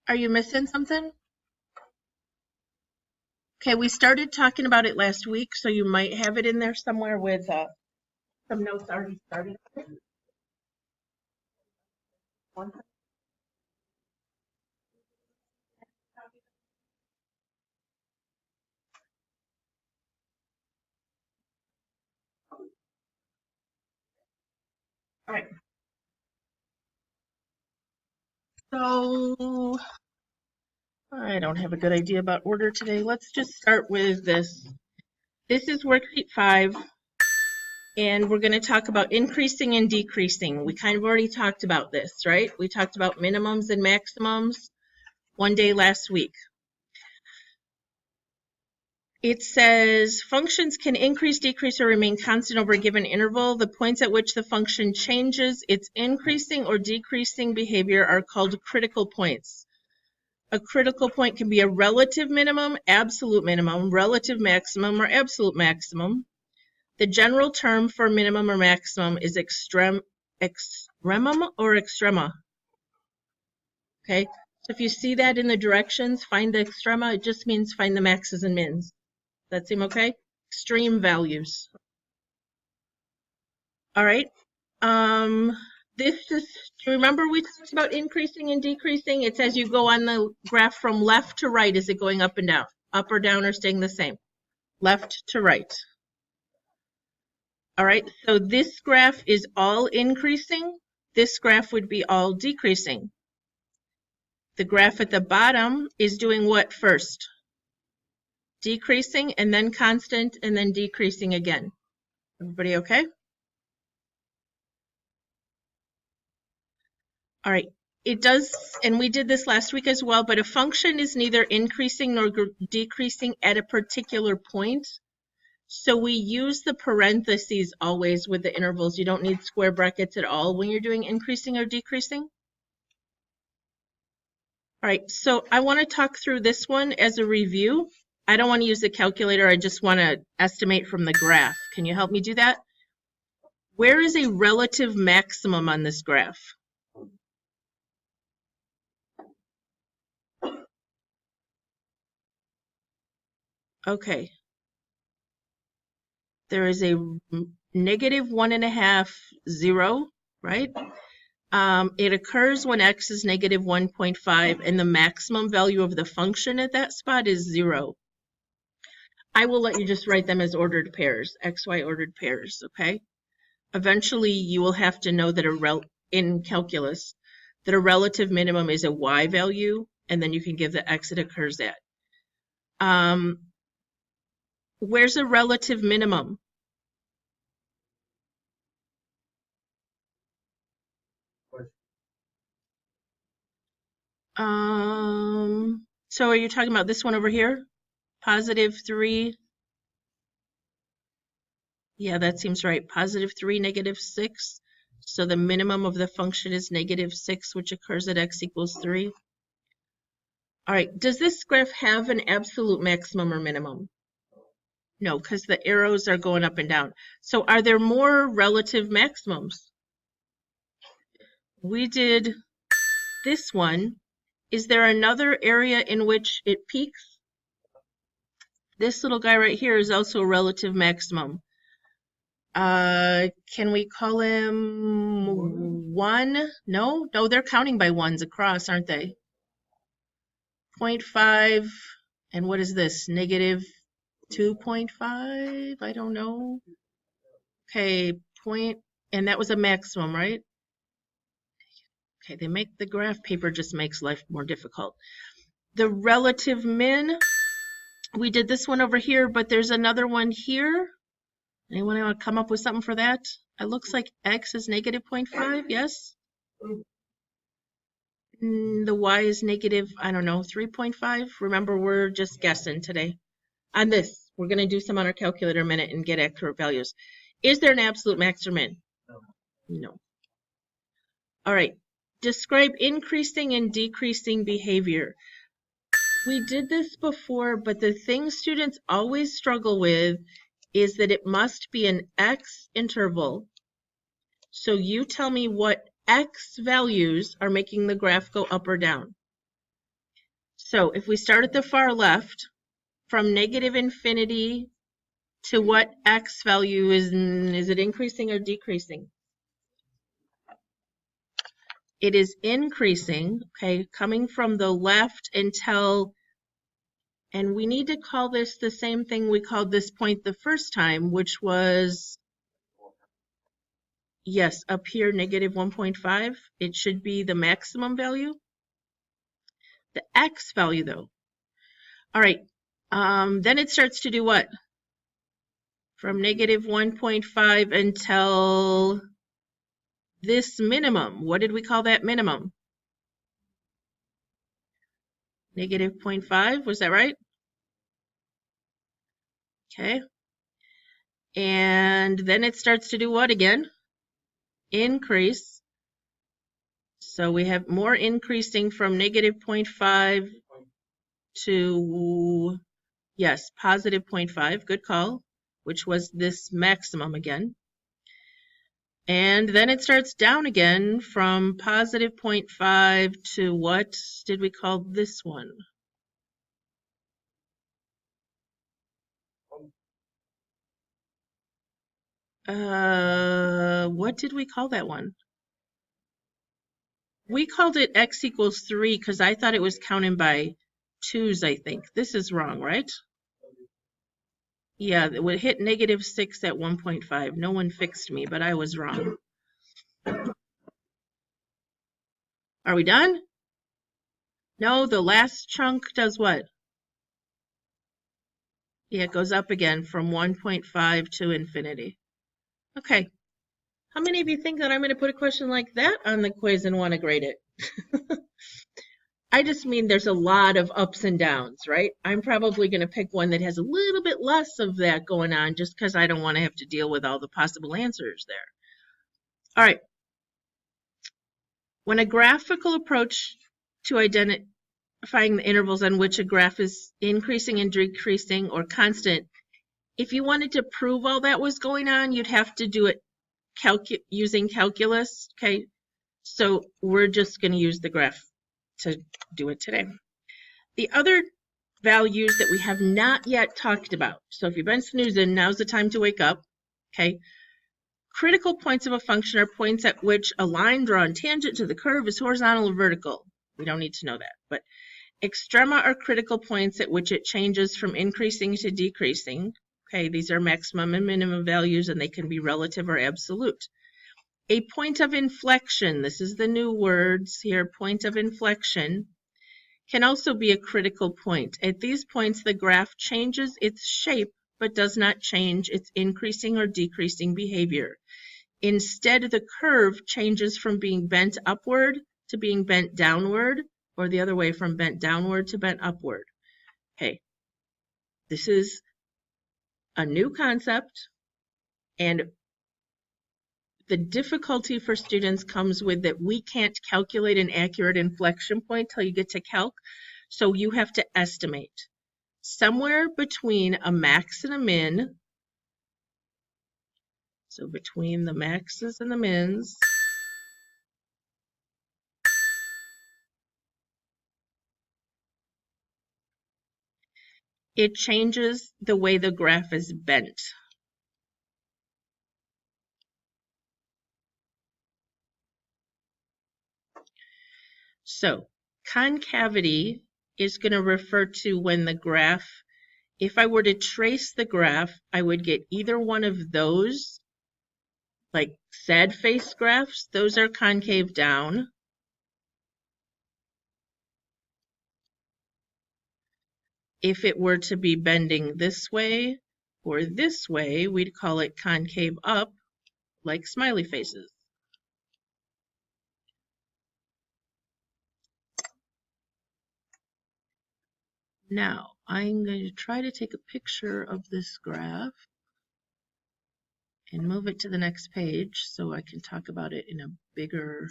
Are you missing something? Okay, we started talking about it last week, so you might have it in there somewhere with some notes already started. All right. So I don't have a good idea about order today. Let's just start with this. This is worksheet 5, and we're going to talk about increasing and decreasing. We kind of already talked about this, right? We talked about minimums and maximums one day last week. It says functions can increase, decrease, or remain constant over a given interval. The points at which the function changes its increasing or decreasing behavior are called critical points. A critical point can be a relative minimum, relative maximum, or absolute maximum. The general term for minimum or maximum is extremum or extrema. Okay, so if you see that in the directions, find the extrema, it just means find the maxes and mins. That seem okay? Extreme values. All right. This is, do you remember we talked about increasing and decreasing? It says you go on the graph from left to right. Is it going up and down? Up or down or staying the same? Left to right. All right. So this graph is all increasing. This graph would be all decreasing. The graph at the bottom is doing what first? Decreasing and then constant and then decreasing again. Everybody okay? All right. It does, and we did this last week as well, but a function is neither increasing nor decreasing at a particular point. So we use the parentheses always with the intervals. You don't need square brackets at all when you're doing increasing or decreasing. All right, so I want to talk through this one as a review. I don't want to use the calculator. I just want to estimate from the graph. Can you help me do that? Where is a relative maximum on this graph? Okay. There is a negative 1.5, 0, right? It occurs when x is negative 1.5 and the maximum value of the function at that spot is 0. I will let you just write them as ordered pairs, xy ordered pairs, okay? Eventually, you will have to know that in calculus, that a relative minimum is a y value, and then you can give the x it occurs at. Where's a relative minimum? So are you talking about this one over here? Positive 3. Yeah, that seems right. Positive 3, negative 6. So the minimum of the function is negative 6, which occurs at x equals 3. All right, does this graph have an absolute maximum or minimum? No, because the arrows are going up and down. So are there more relative maximums? We did this one. Is there another area in which it peaks? This little guy right here is also a relative maximum. Can we call him 1? No, they're counting by ones across, aren't they? 0.5, and what is this? Negative 2.5? I don't know. Okay, and that was a maximum, right? Okay, they make the graph paper just makes life more difficult. The relative min, we did this one over here, but there's another one here. Anyone want to come up with something for that? It looks like x is negative 0.5, yes? The y is negative, I don't know, 3.5. Remember, we're just guessing today. On this, we're going to do some on our calculator in a minute and get accurate values. Is there an absolute max or min? No. All right. Describe increasing and decreasing behavior. We did this before, but the thing students always struggle with is that it must be an x interval. So you tell me what x values are making the graph go up or down. So if we start at the far left, from negative infinity to what x value is it increasing or decreasing? It is increasing, okay, coming from the left until, and we need to call this the same thing we called this point the first time, which was, yes, up here, negative 1.5. It should be the maximum value. The x value, though. All right, then it starts to do what? From negative 1.5 until this minimum. What did we call that minimum? Negative 0.5, was that right? Okay. And then it starts to do what again? Increase. So we have more increasing from negative 0.5 to, yes, positive 0.5, good call, which was this maximum again. And then it starts down again from positive 0.5 to what did we call this one? What did we call that one? We called it x equals 3 because I thought it was counting by 2's, I think. This is wrong, right? Yeah, it would hit negative 6 at 1.5. No one fixed me, but I was wrong. Are we done? No, the last chunk does what? Yeah, it goes up again from 1.5 to infinity. Okay. How many of you think that I'm going to put a question like that on the quiz and want to grade it? I just mean there's a lot of ups and downs, right? I'm probably going to pick one that has a little bit less of that going on just because I don't want to have to deal with all the possible answers there. All right. When a graphical approach to identifying the intervals on which a graph is increasing and decreasing or constant, if you wanted to prove all that was going on, you'd have to do it using calculus, okay? So we're just going to use the graph to do it today. The other values that we have not yet talked about, so if you've been snoozing, now's the time to wake up, okay? Critical points of a function are points at which a line drawn tangent to the curve is horizontal or vertical. We don't need to know that, but extrema are critical points at which it changes from increasing to decreasing. Okay, these are maximum and minimum values, and they can be relative or absolute. A point of inflection, this is the new words here, point of inflection, can also be a critical point. At these points, the graph changes its shape, but does not change its increasing or decreasing behavior. Instead, the curve changes from being bent upward to being bent downward, or the other way, from bent downward to bent upward. Okay, this is a new concept, and the difficulty for students comes with that we can't calculate an accurate inflection point till you get to calc, so you have to estimate. Somewhere between a max and a min, so between the maxes and the mins, it changes the way the graph is bent. So concavity is going to refer to when the graph, if I were to trace the graph, I would get either one of those, like sad face graphs, those are concave down. If it were to be bending this way or this way, we'd call it concave up, like smiley faces. Now, I'm going to try to take a picture of this graph and move it to the next page so I can talk about it in a bigger...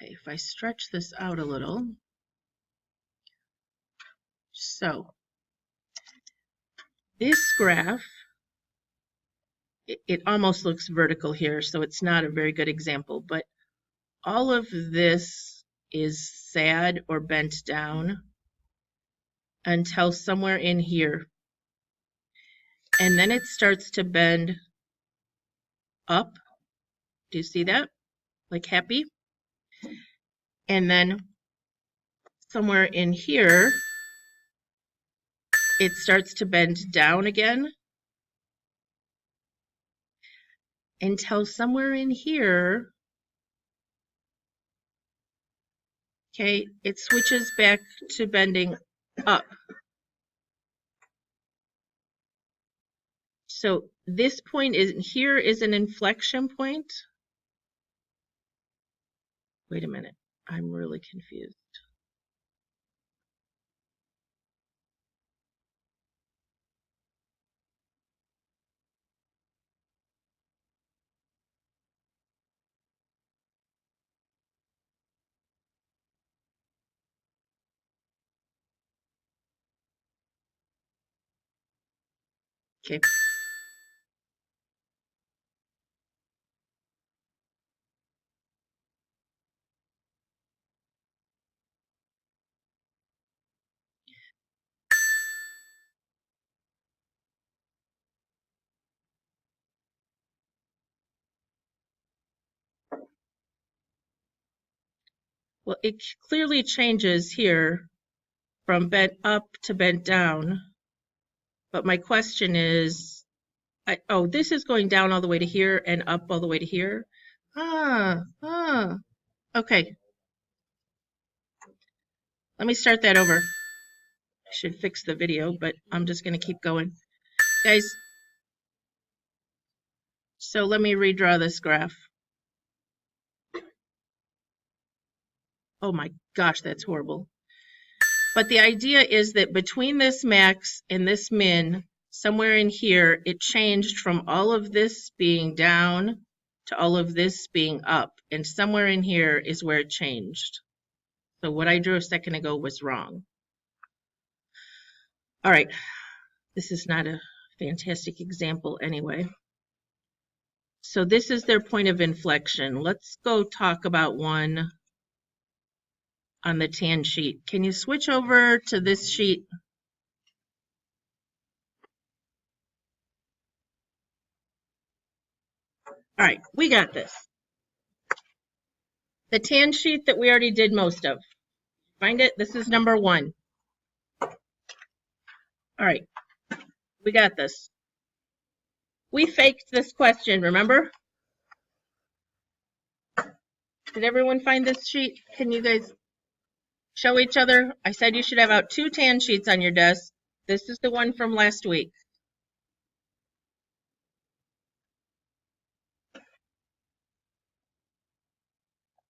Okay, if I stretch this out a little. So, this graph, it almost looks vertical here, so it's not a very good example, but all of this is sad or bent down until somewhere in here. And then it starts to bend up. Do you see that? Like happy? And then somewhere in here, it starts to bend down again until somewhere in here, okay, it switches back to bending up. So this point here is an inflection point. Wait a minute, I'm really confused. Okay. Well, it clearly changes here from bent up to bent down. But my question is, oh, this is going down all the way to here and up all the way to here. Okay. Let me start that over. I should fix the video, but I'm just going to keep going. Guys, so let me redraw this graph. Oh my gosh, that's horrible. But the idea is that between this max and this min, somewhere in here, it changed from all of this being down to all of this being up. And somewhere in here is where it changed. So what I drew a second ago was wrong. All right, this is not a fantastic example anyway. So this is their point of inflection. Let's go talk about one on the tan sheet. Can you switch over to this sheet? All right, we got this. The tan sheet that we already did most of. Find it? This is number 1. All right, we got this. We faked this question, remember? Did everyone find this sheet? Can you guys show each other? I said you should have out 2 tan sheets on your desk. This is the one from last week.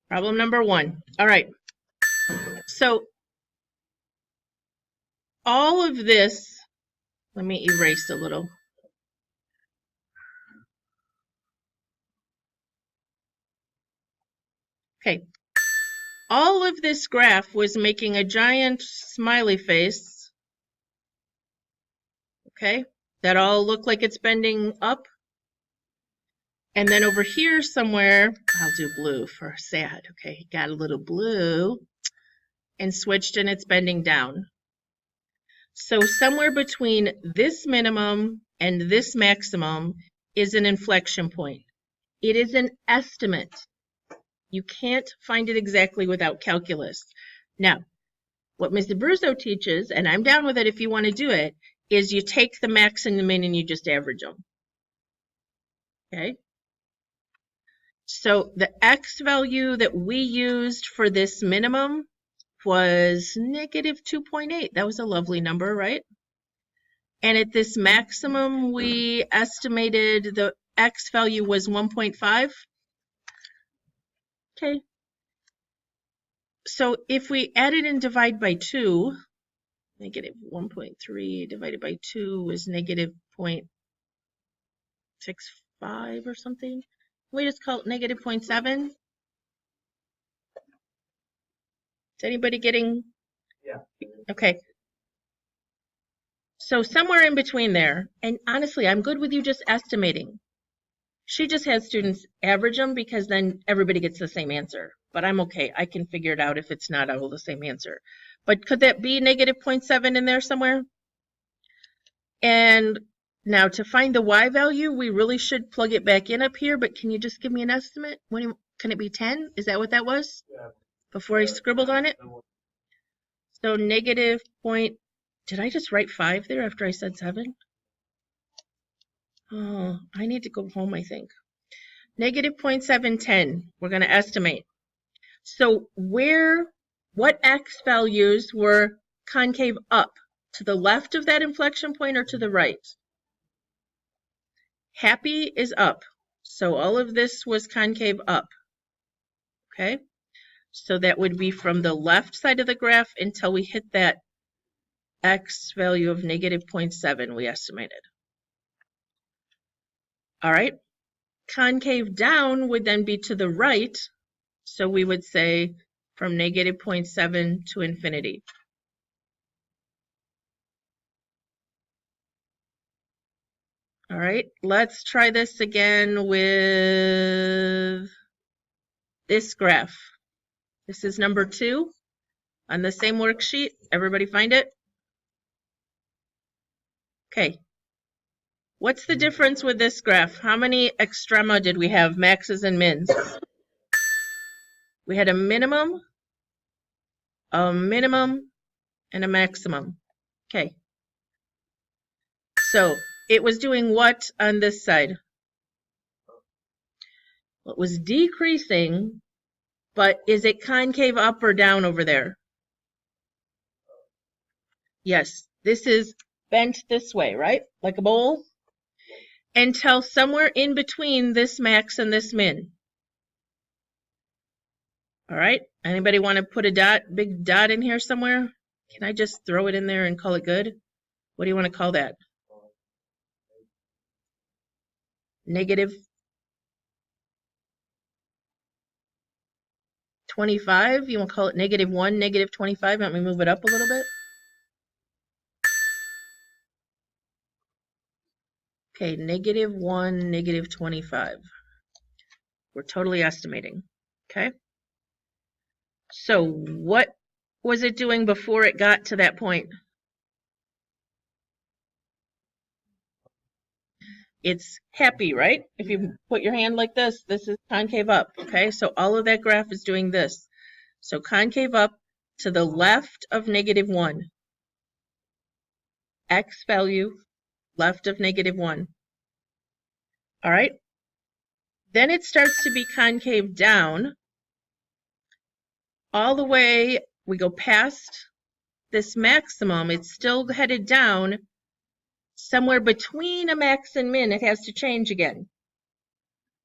Problem number 1. All right. So all of this, let me erase a little. Okay. All of this graph was making a giant smiley face. Okay. That all looked like it's bending up. And then over here somewhere, I'll do blue for sad. Okay, got a little blue and switched and it's bending down. So somewhere between this minimum and this maximum is an inflection point. It is an estimate. You can't find it exactly without calculus. Now, what Ms. Abruzzo teaches, and I'm down with it if you want to do it, is you take the max and the min and you just average them. Okay? So the x value that we used for this minimum was negative 2.8. That was a lovely number, right? And at this maximum, we estimated the x value was 1.5. Okay. So if we add it and divide by 2, negative 1.3 divided by 2 is negative 0.65 or something. We just call it negative 0.7. Is anybody getting? Yeah. Okay. So somewhere in between there, and honestly, I'm good with you just estimating. She just has students average them because then everybody gets the same answer, but I'm okay. I can figure it out. If it's not, I will the same answer. But could that be negative 0.7 in there somewhere? And now to find the y value, we really should plug it back in up here, but can you just give me an estimate? Can it be 10? Is that what that was? Yeah. Before I scribbled on it? So negative point, did I just write 5 there after I said 7? Oh, I need to go home, I think. Negative 0.710, we're going to estimate. So what x values were concave up? To the left of that inflection point or to the right? Happy is up. So all of this was concave up. Okay? So that would be from the left side of the graph until we hit that x value of negative 0.7 we estimated. All right. Concave down would then be to the right. So we would say from negative 0.7 to infinity. All right, let's try this again with this graph. This is number 2 on the same worksheet. Everybody find it? Okay. What's the difference with this graph? How many extrema did we have, maxes and mins? We had a minimum, and a maximum. Okay. So it was doing what on this side? Well, it was decreasing, but is it concave up or down over there? Yes, this is bent this way, right? Like a bowl. Until somewhere in between this max and this min. All right, anybody want to put a big dot in here somewhere? Can I just throw it in there and call it good? What do you want to call that? Negative 25? You want to call it negative 1, negative 25? Let me move it up a little bit. Okay, negative 1, negative 25. We're totally estimating. Okay. So what was it doing before it got to that point? It's happy, right? If you put your hand like this is concave up, okay? So all of that graph is doing this. So concave up to the left of negative 1. X value left of negative 1. All right? Then it starts to be concave down. All the way, we go past this maximum. It's still headed down. Somewhere between a max and min, it has to change again.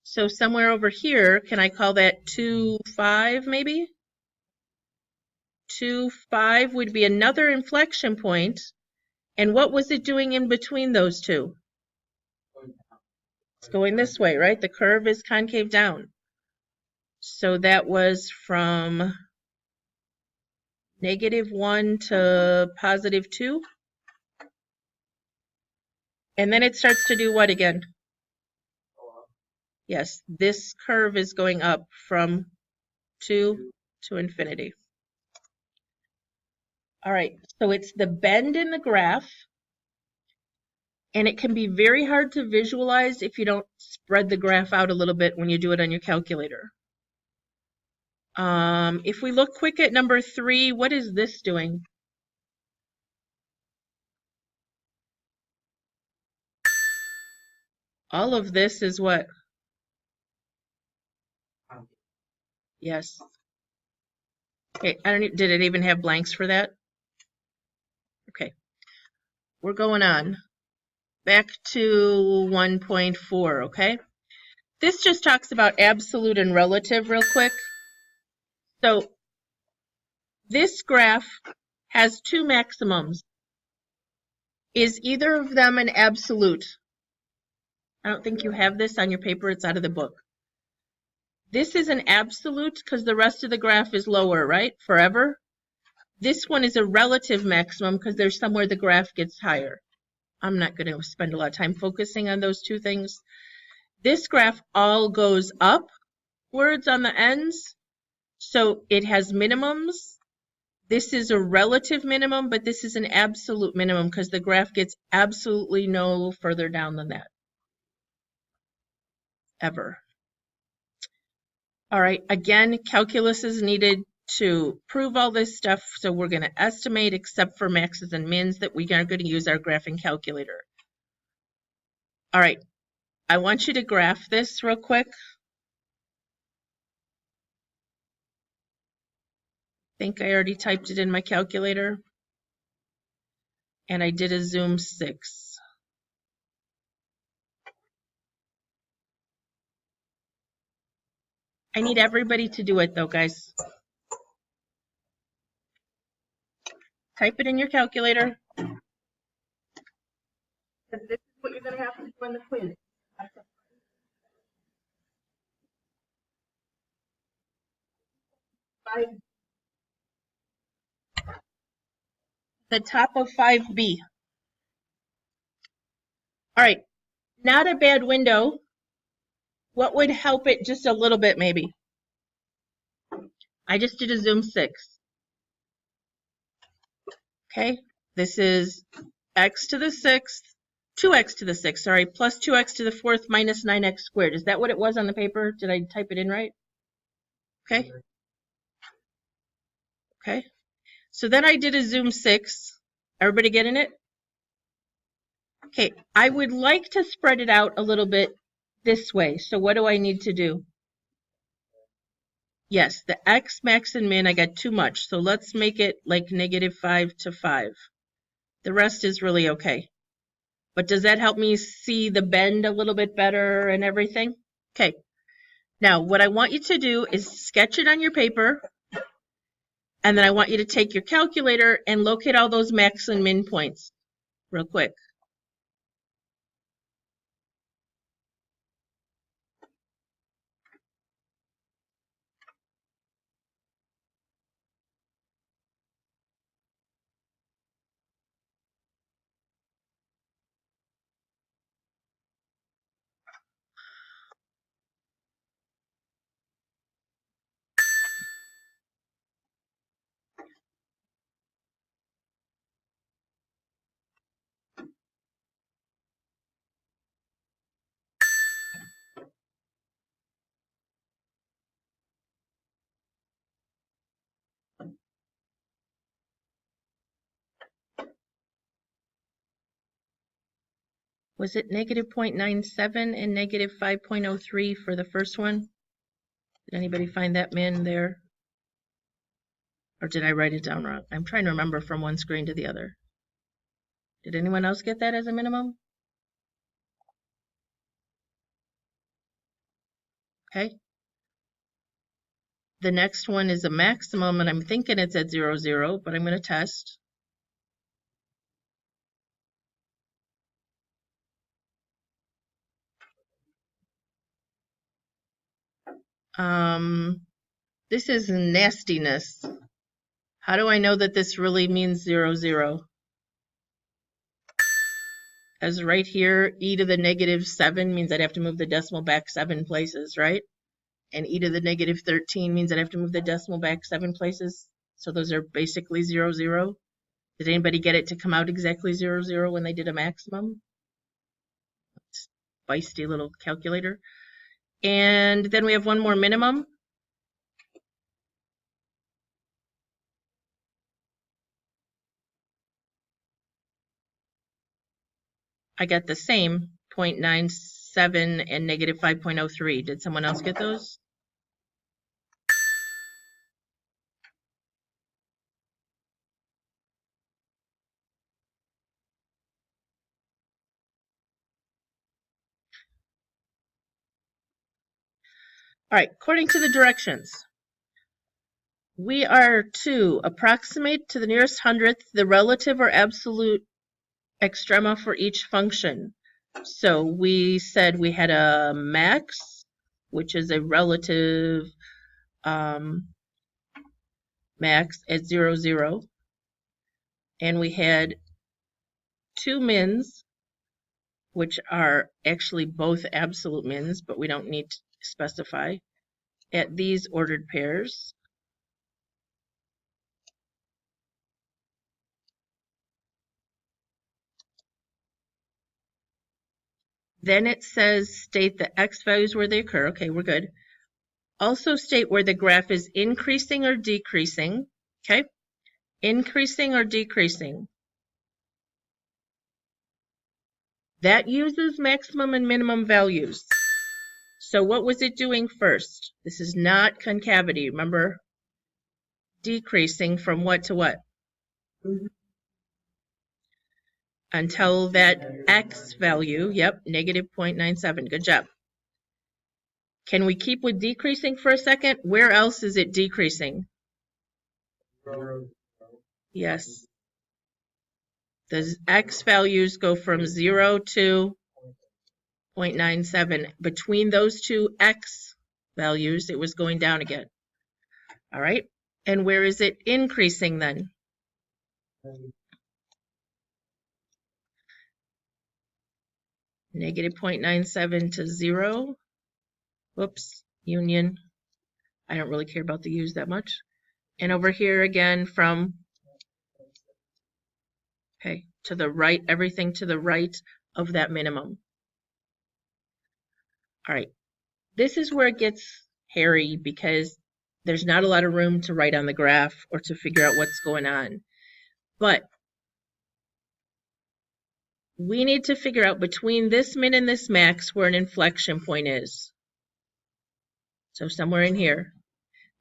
So somewhere over here, can I call that 2.5 maybe? 2.5 would be another inflection point. And what was it doing in between those two? It's going this way, right? The curve is concave down. So that was from negative 1 to positive 2. And then it starts to do what again? Yes, this curve is going up from 2 to infinity. All right, so it's the bend in the graph, and it can be very hard to visualize if you don't spread the graph out a little bit when you do it on your calculator. If we look quick at number 3, what is this doing? All of this is what? Yes. Okay, did it even have blanks for that? Okay. We're going on. Back to 1.4, okay? This just talks about absolute and relative real quick. So this graph has 2 maximums. Is either of them an absolute? I don't think you have this on your paper. It's out of the book. This is an absolute because the rest of the graph is lower, right? Forever. This one is a relative maximum because there's somewhere the graph gets higher. I'm not going to spend a lot of time focusing on those two things. This graph all goes upwards on the ends. So it has minimums. This is a relative minimum, but this is an absolute minimum because the graph gets absolutely no further down than that. Ever. All right, again, calculus is needed to prove all this stuff, so we're going to estimate except for maxes and mins that we are going to use our graphing calculator. All right, I want you to graph this real quick. I think I already typed it in my calculator. And I did a zoom 6. I need everybody to do it though, guys. Type it in your calculator. This is what you're going to have to do in the quiz. The top of 5B. All right, not a bad window. What would help it just a little bit maybe? I just did a zoom 6. Okay, this is x to the 6th, 2x to the 6th, sorry, plus 2x to the 4th minus 9x squared. Is that what it was on the paper? Did I type it in right? Okay. Okay. So then I did a zoom 6. Everybody getting it? Okay, I would like to spread it out a little bit this way. So what do I need to do? Yes, the x, max, and min, I got too much. So let's make it like -5 to 5. The rest is really okay. But does that help me see the bend a little bit better and everything? Okay. Now, what I want you to do is sketch it on your paper. And then I want you to take your calculator and locate all those max and min points real quick. Was it -0.97 and -5.03 for the first one? Did anybody find that min there? Or did I write it down wrong? I'm trying to remember from one screen to the other. Did anyone else get that as a minimum? Okay. The next one is a maximum, and I'm thinking it's at 0, 0, but I'm going to test. This is nastiness. How do I know that this really means 0, 0? As right here, e to the -7 means I'd have to move the decimal back 7 places, right? And e to the -13 means I'd have to move the decimal back 7 places. So those are basically 0, 0. Did anybody get it to come out exactly 0, 0 when they did a maximum? Feisty little calculator. And then we have one more minimum. I got the same, 0.97 and -5.03. Did someone else get those? All right, according to the directions, we are to approximate to the nearest hundredth the relative or absolute extrema for each function. So we said we had a max, which is a relative max at 0, 0. And we had 2 mins, which are actually both absolute mins, but we don't need to specify, at these ordered pairs. Then it says state the x values where they occur. Okay, we're good. Also state where the graph is increasing or decreasing. Okay, increasing or decreasing. That uses maximum and minimum values. So what was it doing first? This is not concavity, remember? Decreasing from what to what? Until that x value, yep, negative 0.97, good job. Can we keep with decreasing for a second? Where else is it decreasing? Yes. The x values go from 0 to 0.97. Between those two x values, it was going down again. All right. And where is it increasing then? Negative 0.97 to 0. Whoops, union. I don't really care about the U's that much. And over here again from, okay, to the right, everything to the right of that minimum. All right, this is where it gets hairy because there's not a lot of room to write on the graph or to figure out what's going on. But we need to figure out between this min and this max where an inflection point is. So somewhere in here,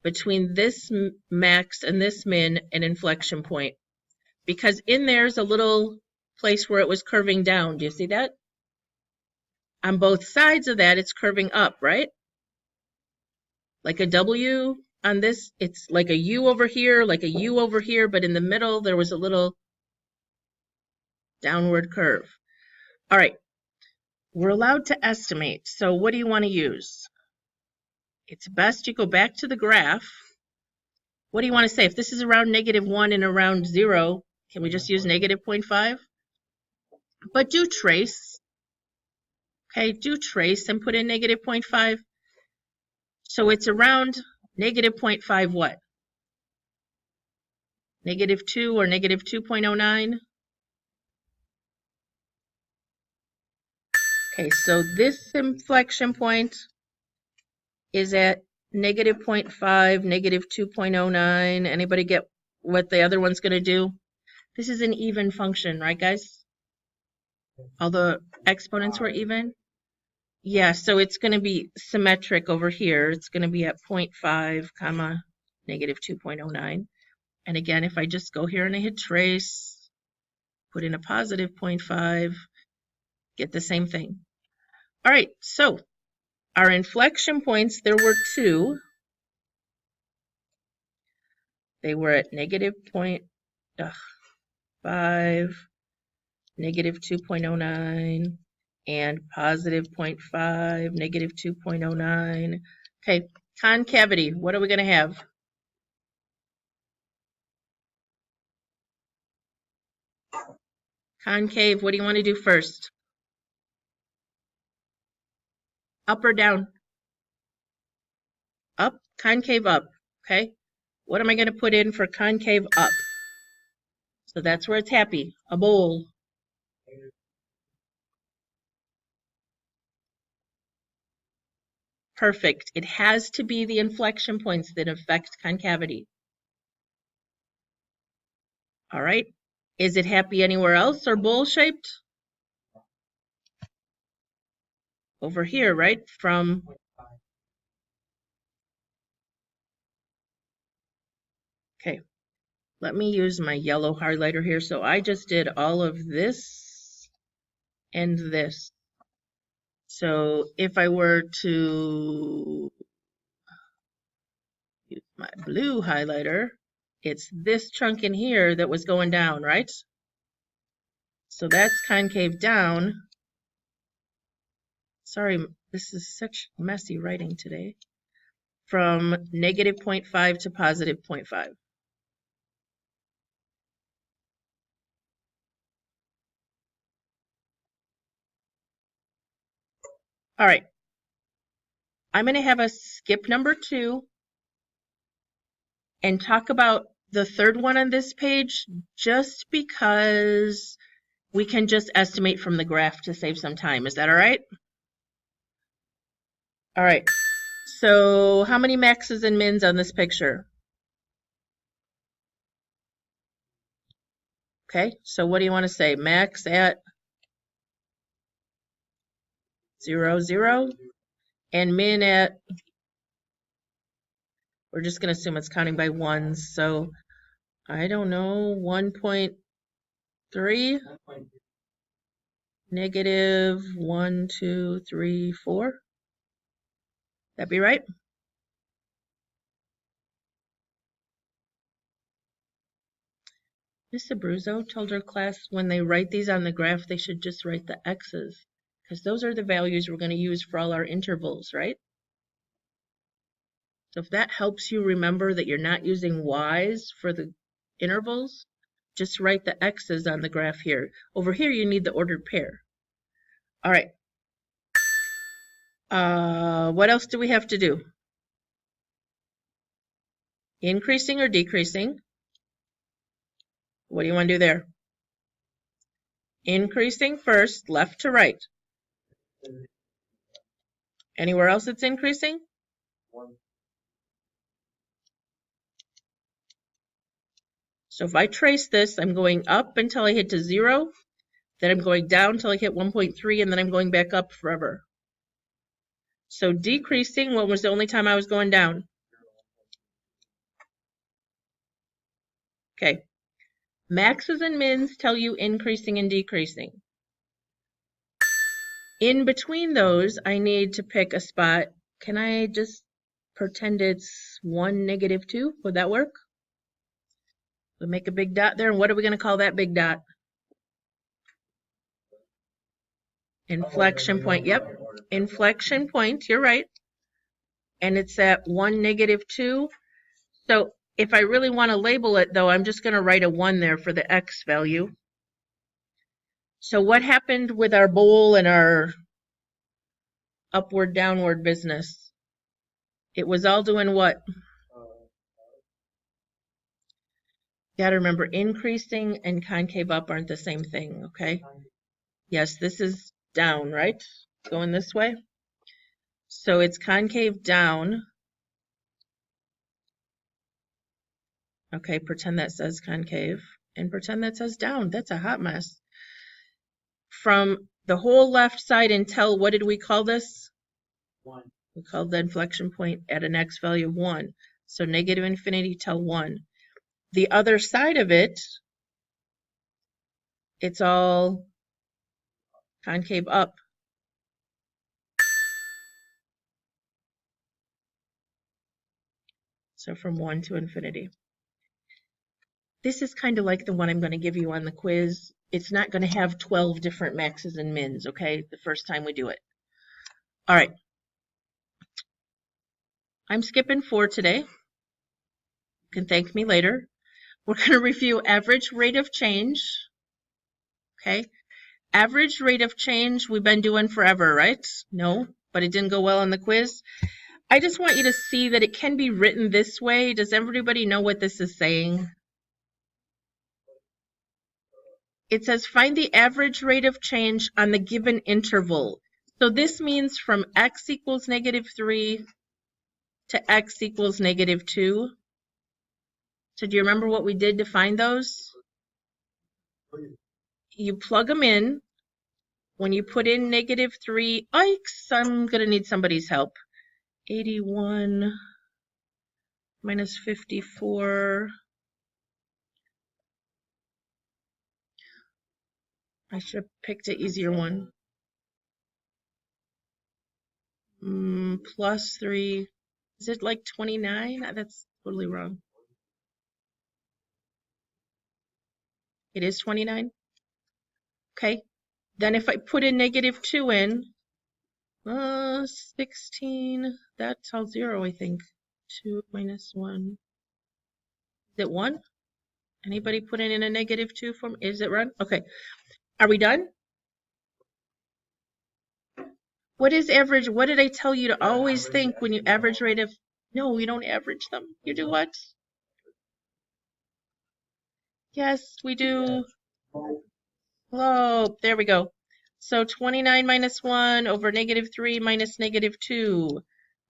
between this max and this min, an inflection point. Because in there's a little place where it was curving down. Do you see that? On both sides of that, it's curving up, right? Like a W on this, it's like a U over here, like a U over here, but in the middle, there was a little downward curve. All right, we're allowed to estimate. So what do you want to use? It's best you go back to the graph. What do you want to say? If this is around -1 and around 0, can we just use negative 0.5? But do trace. Okay, do trace and put in negative 0.5. So it's around negative 0.5 what? -2 or negative 2.09? Okay, so this inflection point is at negative 0.5, negative 2.09. Anybody get what the other one's going to do? This is an even function, right, guys? All the exponents were even? Yeah, so it's going to be symmetric over here. It's going to be at 0.5, comma, negative 2.09. And again, if I just go here and I hit trace, put in a positive 0.5, get the same thing. All right, so our inflection points, there were two. They were at negative 0.5, negative 2.09, and positive 0.5, negative 2.09. Okay, concavity, what are we going to have? Concave, what do you want to do first? Up or down? Up, concave up, okay? What am I going to put in for concave up? So that's where it's happy, a bowl. Perfect. It has to be the inflection points that affect concavity. All right. Is it happy anywhere else or bowl-shaped? Over here, right? From okay. Let me use my yellow highlighter here. So I just did all of this and this. So if I were to use my blue highlighter, it's this chunk in here that was going down, right? So that's concave down. Sorry, this is such messy writing today. From negative 0.5 to positive 0.5. All right. I'm going to have us skip number 2 and talk about the third one on this page just because we can just estimate from the graph to save some time. Is that all right? All right. So how many maxes and mins on this picture? Okay, so what do you want to say? Max at 0, 0, and min at, we're just going to assume it's counting by ones, so I don't know, 1.3, negative 1, 2, 3, 4. That be right? Miss Abruzzo told her class when they write these on the graph, they should just write the x's, because those are the values we're going to use for all our intervals, right? So if that helps you remember that you're not using y's for the intervals, just write the x's on the graph here. Over here, you need the ordered pair. All right. What else do we have to do? Increasing or decreasing? What do you want to do there? Increasing first, left to right. Anywhere else it's increasing? So if I trace this, I'm going up until I hit to 0, then I'm going down until I hit 1.3, and then I'm going back up forever. So decreasing, when was the only time I was going down? Okay. Maxes and mins tell you increasing and decreasing. In between those, I need to pick a spot. Can I just pretend it's 1, negative 2? Would that work? We'll make a big dot there. And what are we going to call that big dot? Inflection point. Yep. Inflection point. You're right. And it's at 1, negative 2. So if I really want to label it, though, I'm just going to write a 1 there for the x value. So what happened with our bowl and our upward, downward business? It was all doing what? You got to remember, increasing and concave up aren't the same thing, okay? Yes, this is down, right? Going this way. So it's concave down. Okay, pretend that says concave. And pretend that says down. That's a hot mess. From the whole left side until, what did we call this? 1. We called the inflection point at an x value of 1. So negative infinity till 1. The other side of it, it's all concave up. So from 1 to infinity. This is kind of like the one I'm going to give you on the quiz. It's not going to have 12 different maxes and mins, okay, the first time we do it. All right. I'm skipping 4 today. You can thank me later. We're going to review average rate of change. Okay. Average rate of change we've been doing forever, right? No, but it didn't go well on the quiz. I just want you to see that it can be written this way. Does everybody know what this is saying? It says find the average rate of change on the given interval. So this means from x equals negative 3 to x equals negative 2. So do you remember what we did to find those? You plug them in. When you put in negative 3, yikes, I'm going to need somebody's help. 81 minus 54. I should have picked an easier one. Plus 3. Is it like 29? That's totally wrong. It is 29? Okay. Then if I put in negative 2 in, 16, that's all 0, I think. 2 minus 1. Is it 1? Anybody put in a negative 2 for me? Is it run? Okay. Are we done? What is average? What did I tell you to always think when you average rate of? No, you don't average them. You do what? Yes, we do. Slope. There we go. So 29 minus 1 over negative 3 minus negative 2,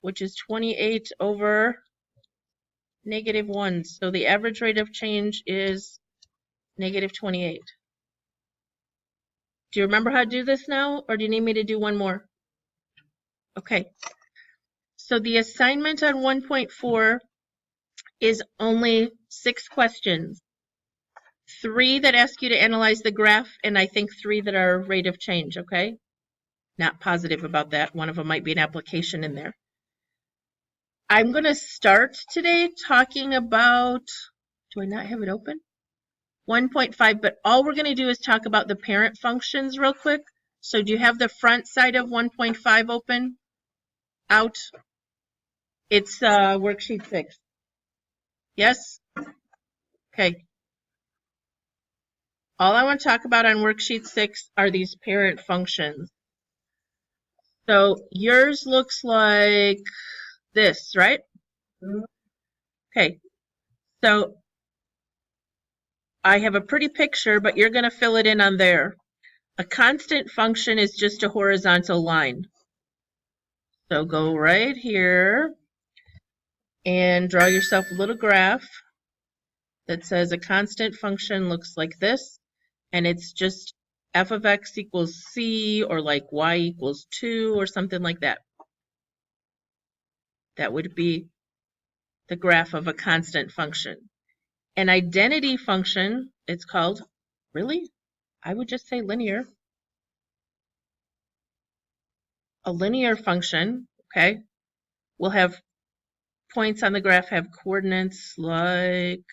which is 28 over negative 1. So the average rate of change is negative 28. Do you remember how to do this now, or do you need me to do one more? Okay. So the assignment on 1.4 is only 6 questions. 3 that ask you to analyze the graph, and I think 3 that are rate of change, okay? Not positive about that. One of them might be an application in there. I'm going to start today talking about, do I not have it open? 1.5, but all we're going to do is talk about the parent functions real quick. So do you have the front side of 1.5 open? Out? It's worksheet 6. Yes? Okay. All I want to talk about on worksheet 6 are these parent functions. So yours looks like this, right? Okay. So I have a pretty picture, but you're going to fill it in on there. A constant function is just a horizontal line. So go right here and draw yourself a little graph that says a constant function looks like this, and it's just f of x equals c, or like y equals 2, or something like that. That would be the graph of a constant function. An identity function, it's called, really? I would just say linear. A linear function, okay, will have points on the graph, have coordinates like,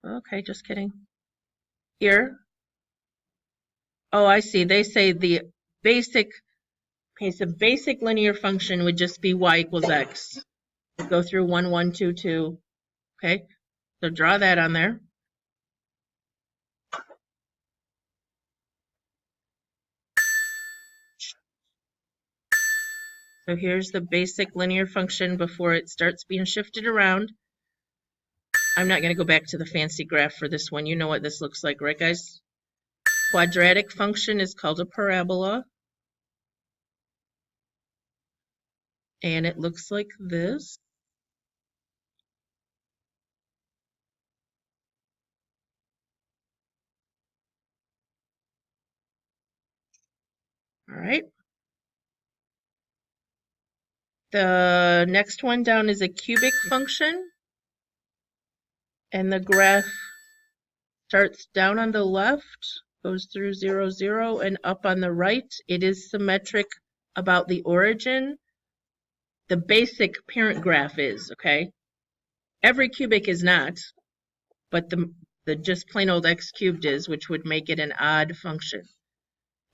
okay, just kidding. Here. Oh, I see. They say the basic, okay, so basic linear function would just be y equals x. We'll go through 1, 1, 2, 2. Okay, so draw that on there. So here's the basic linear function before it starts being shifted around. I'm not going to go back to the fancy graph for this one. You know what this looks like, right, guys? Quadratic function is called a parabola. And it looks like this. All right. The next one down is a cubic function. And the graph starts down on the left, goes through 0, 0, and up on the right. It is symmetric about the origin. The basic parent graph is, okay? Every cubic is not, but the just plain old x cubed is, which would make it an odd function.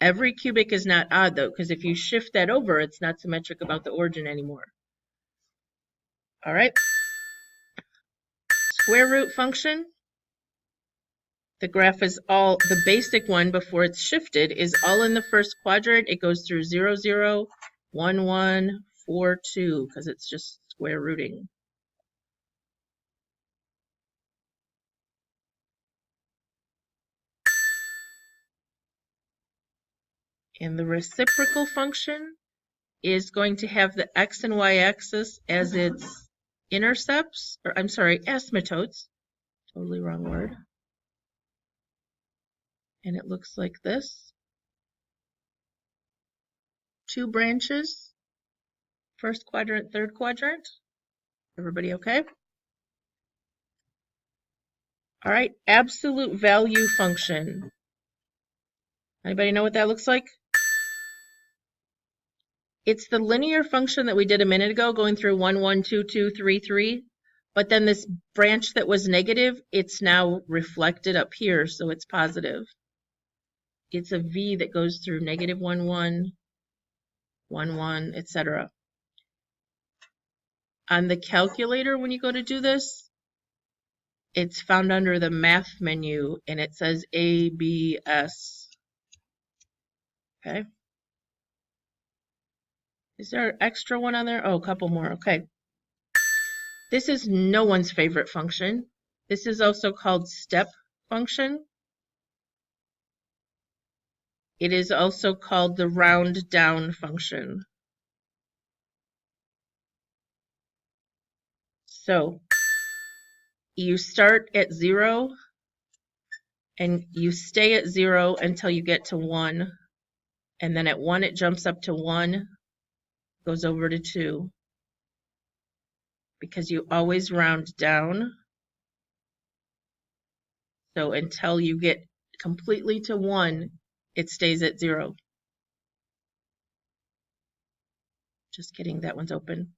Every cubic is not odd, though, because if you shift that over, it's not symmetric about the origin anymore. All right. Square root function. The graph is all, the basic one before it's shifted is all in the first quadrant. It goes through 0, 0, 1, 1, 4, 2, because it's just square rooting. And the reciprocal function is going to have the x and y axis as its intercepts, or I'm sorry, asymptotes. Totally wrong word. And it looks like this. 2 branches, first quadrant, third quadrant. Everybody okay? All right, absolute value function. Anybody know what that looks like? It's the linear function that we did a minute ago, going through 1, 1, 2, 2, 3, 3. But then this branch that was negative, it's now reflected up here, so it's positive. It's a V that goes through negative 1, 1, 1, 1, etc. On the calculator, when you go to do this, it's found under the math menu, and it says ABS. Okay. Is there an extra one on there? Oh, a couple more. Okay. This is no one's favorite function. This is also called step function. It is also called the round down function. So you start at 0 and you stay at 0 until you get to 1. And then at 1 it jumps up to 1, goes over to 2. Because you always round down. So until you get completely to 1, it stays at 0. Just kidding, that one's open.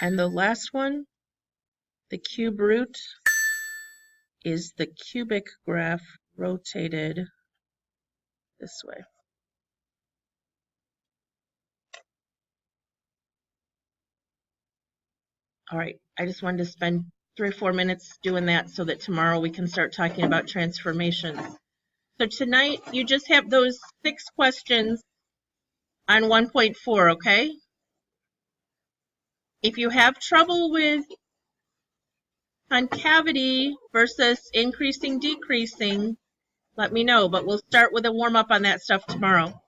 And the last one, the cube root, is the cubic graph rotated this way. All right, I just wanted to spend 3 or 4 minutes doing that so that tomorrow we can start talking about transformations. So tonight you just have those 6 questions on 1.4, okay? If you have trouble with concavity versus increasing, decreasing, let me know, but we'll start with a warm-up on that stuff tomorrow.